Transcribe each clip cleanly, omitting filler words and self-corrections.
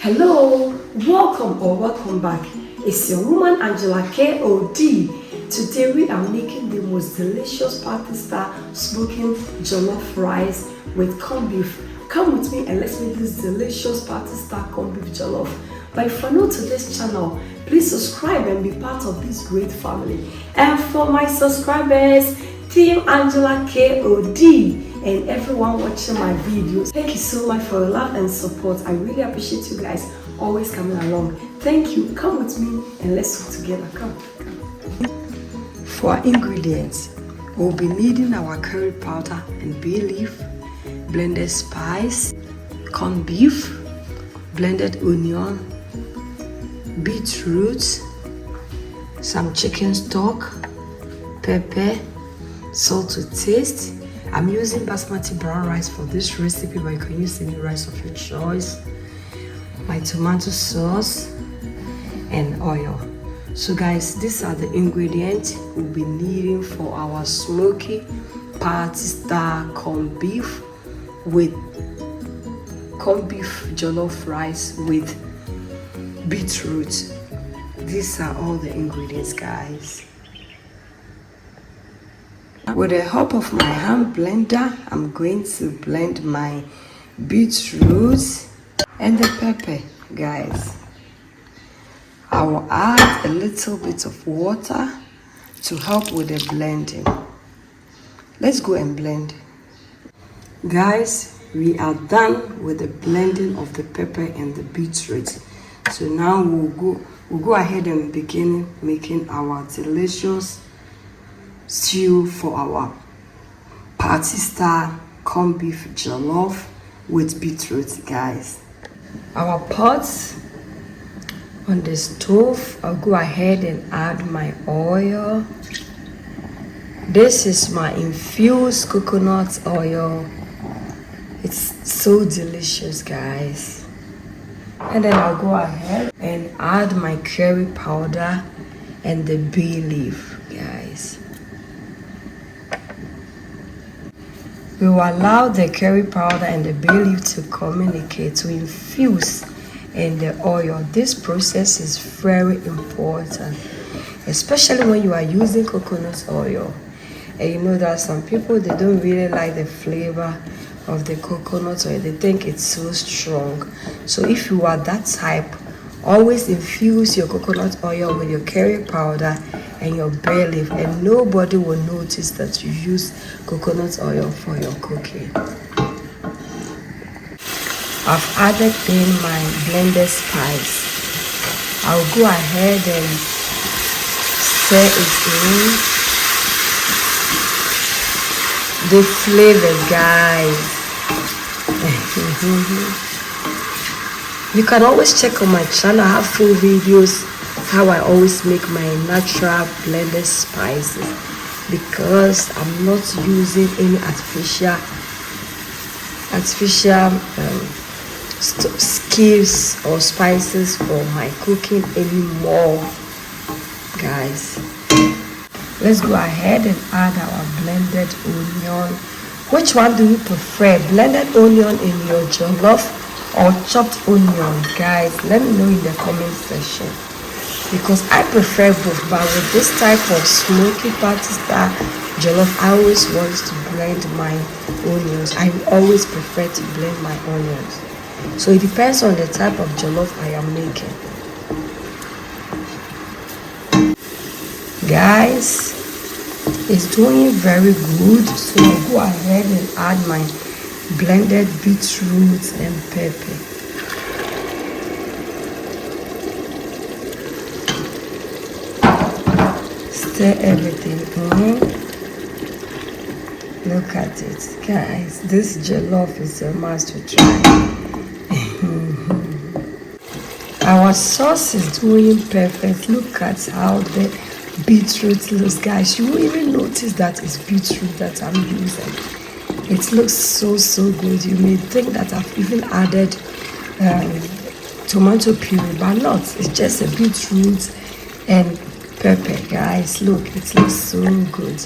Hello, welcome back. It's your woman Angela KOD. Today we are making the most delicious party star smoking jollof rice with corned beef. Come with me and let's make this delicious party star corned beef jollof. But if you're new to this channel, please subscribe and be part of this great family. And for my subscribers, Team Angela KOD and everyone watching my videos, thank you so much for your love and support. I really appreciate you guys always coming along. Thank you. Come with me and let's cook together. Come. For our ingredients, we'll be needing our curry powder and bay leaf, blended spice, corned beef, blended onion, beetroot, some chicken stock, pepper, salt to taste. I'm using basmati brown rice for this recipe, but you can use any rice of your choice. My tomato sauce and oil. So guys, these are the ingredients we'll be needing for our smoky party star corned beef jollof rice with beetroot. These are all the ingredients, guys. With the help of my hand blender, I'm going to blend my beetroot and the pepper, guys. I will add a little bit of water to help with the blending. Let's go and blend. Guys, we are done with the blending of the pepper and the beetroot. So now we'll go ahead and begin making our delicious stew for our party star corned beef jollof with beetroot, guys. Our pots on the stove, I'll go ahead and add my oil. This is my infused coconut oil. It's so delicious, guys. And then I'll go ahead and add my curry powder and the bay leaf, guys. We will allow the curry powder and the bay leaf to communicate, to infuse in the oil. This process is very important, especially when you are using coconut oil. And you know that some people, they don't really like the flavor of the coconut oil. They think it's so strong. So if you are that type, always infuse your coconut oil with your curry powder and your bay leaf, and nobody will notice that you use coconut oil for your cooking. I've added in my blended spice. I'll go ahead and stir it in. The flavors, guys. You can always check on my channel. I have full videos how I always make my natural blended spices, because I'm not using any artificial skills or spices for my cooking anymore, guys. Let's go ahead and add our blended onion. Which one do you prefer, blended onion in your jollof or chopped onion? Guys, let me know in the comment section, because I prefer both. But with this type of smoky party star jollof, I always want to blend my onions. I always prefer to blend my onions. So it depends on the type of jollof I am making. Guys, it's doing very good. So I'll go ahead and add my blended beetroot and pepper. Stir everything in. Look at it, guys. This jollof is a must to try. Our sauce is doing perfect. Look at how the beetroot looks, guys. You won't even notice that it's beetroot that I'm using. It looks so good. You may think that I've even added tomato puree, but not. It's just a beetroot and pepper, guys. Look, it looks so good.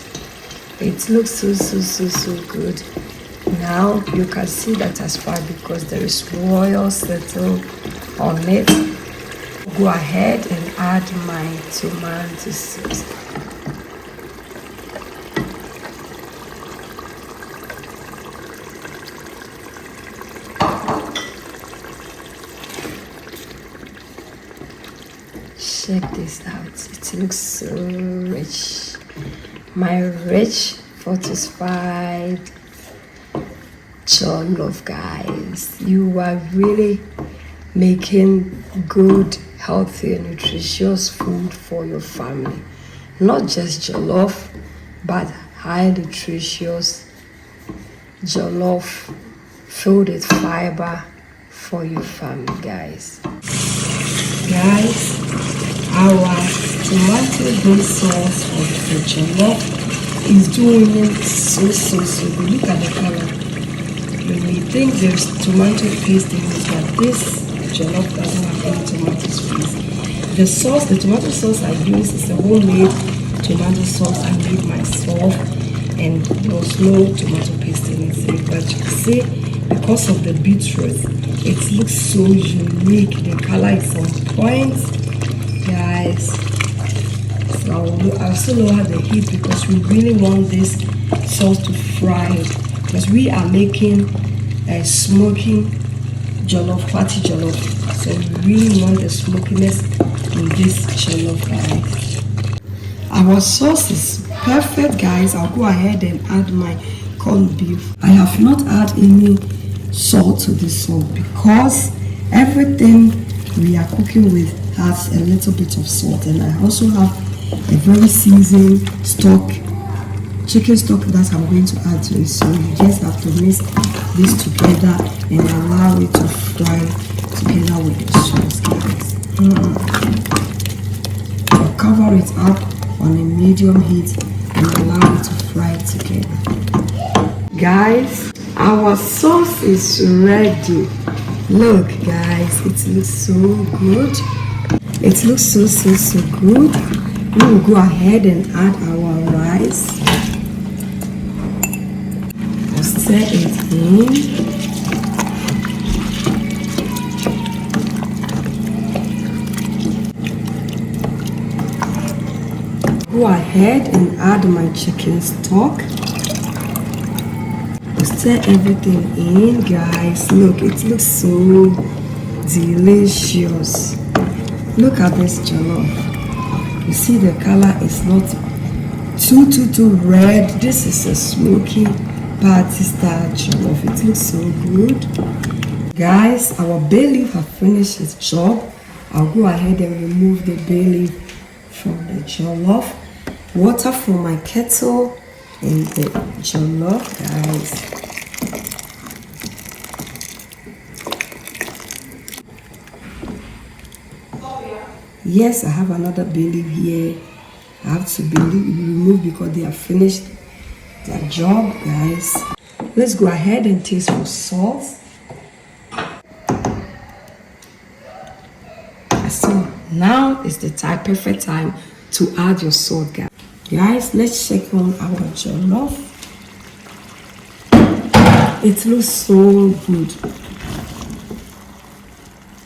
It looks so good. Now you can see that as far because there is oil settled on it. Go ahead and add my tomato sauce. Check this out. It looks so rich. My rich fortified jollof, guys. You are really making good, healthy, and nutritious food for your family. Not just jollof, but high nutritious jollof filled with fiber for your family, guys. Guys, our tomato-based sauce for the jollof is doing so good. Look at the color. You may think there's tomato paste in it, but this jollof doesn't have any tomato paste. The sauce, the tomato sauce I use is a homemade tomato sauce I made myself, and there was no tomato paste in it. But you can see, because of the beetroot, it looks so unique. The color is on point, guys. So I'll still lower the heat because we really want this sauce to fry, because we are making a smoky jollof, party jollof. So we really want the smokiness in this jollof, guys. Our sauce is perfect, guys. I'll go ahead and add my corned beef. I have not added any salt to this sauce because everything we are cooking with has a little bit of salt, and I also have a very seasoned stock, chicken stock, that I'm going to add to it. So you just have to mix this together and allow it to fry together with the sauce, guys. I'll cover it up on a medium heat and allow it to fry together. Guys, our sauce is ready. Look, guys, it looks so good. It looks so good. We will go ahead and add our rice. I'll stir it in. Go ahead and add my chicken stock. Stir everything in, guys. Look, it looks so delicious. Look at this jollof. You see the color is not too red. This is a smoky party style jollof. It looks so good. Guys, our bay leaf have finished its job. I'll go ahead and remove the bay leaf from the jollof. Water from my kettle in the jollof, guys. Yes, I have another bay leaf here. I have to remove because they have finished their job, guys. Let's go ahead and taste for salt. So now is the perfect time to add your salt, guys. Guys, let's check on our jollof. It looks so good.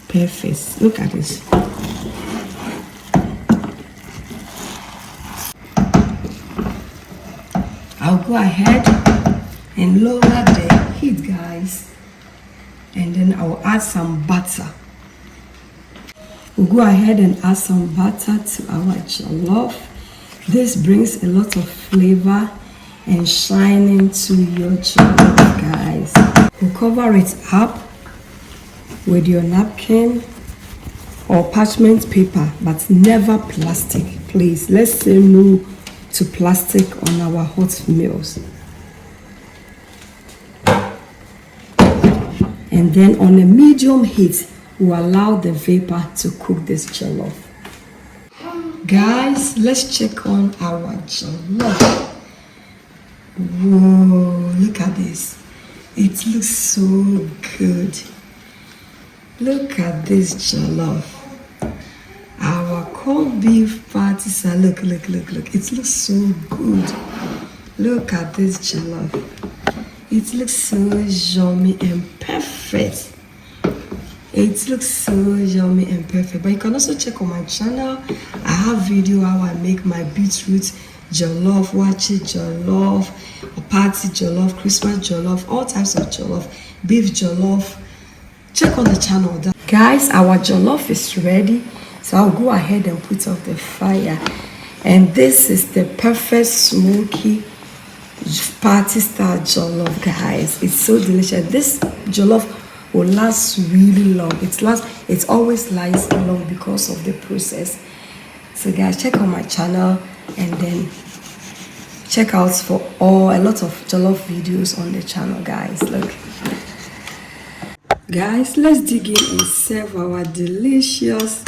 Perfect. Look at this. I'll go ahead and lower the heat, guys, and then I'll add some butter. We'll go ahead and add some butter to our jollof. This brings a lot of flavor and shine into your jollof, guys. We'll cover it up with your napkin or parchment paper, but never plastic, please. Let's say no to plastic on our hot meals. And then on a medium heat, we'll allow the vapor to cook this jollof. Guys, let's check on our jollof. Whoa, look at this. It looks so good. Look at this jollof. Our corned beef patties are, look. It looks so good. Look at this jollof. It looks so yummy and perfect. It looks so yummy and perfect. But you can also check on my channel. I have video how I make my beetroot jollof, watch it jollof, or party jollof, Christmas jollof, all types of jollof, beef jollof. Check on the channel. Guys, our jollof is ready. So I'll go ahead and put off the fire. And this is the perfect smoky party style jollof, guys. It's so delicious. This jollof will last really long. It always lasts long because of the process. So guys, check on my channel and then check out for a lot of jollof videos on the channel, guys. Look, guys, let's dig in and serve our delicious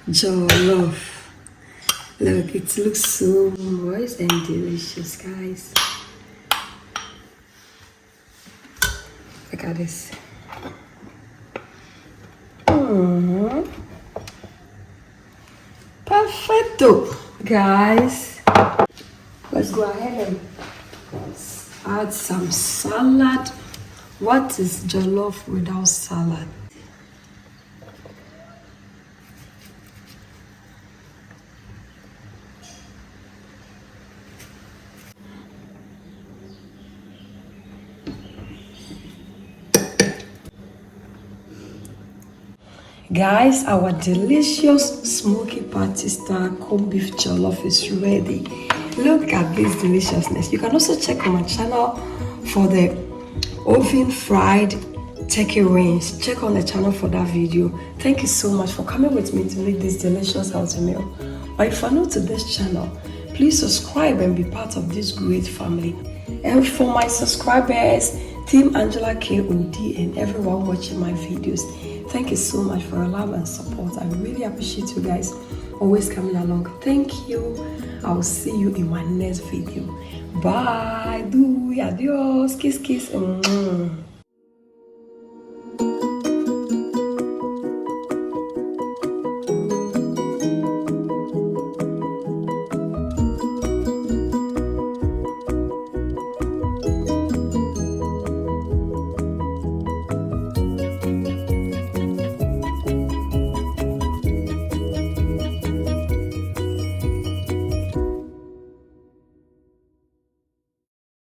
jollof. Look, it looks so moist and delicious, guys. Look at this. Perfecto, guys. Let's go ahead and add some salad. What is jollof without salad? Guys, our delicious smoky party style corned beef jollof is ready. Look at this deliciousness. You can also check on my channel for the oven fried turkey wings. Check on the channel for that video. Thank you so much for coming with me to make this delicious healthy meal. But if you're new to this channel, please subscribe and be part of this great family. And for my subscribers, Team Angela KOD and everyone watching my videos, thank you so much for your love and support. I really appreciate you guys always coming along. Thank you. I will see you in my next video. Bye. Adios. Kiss, kiss.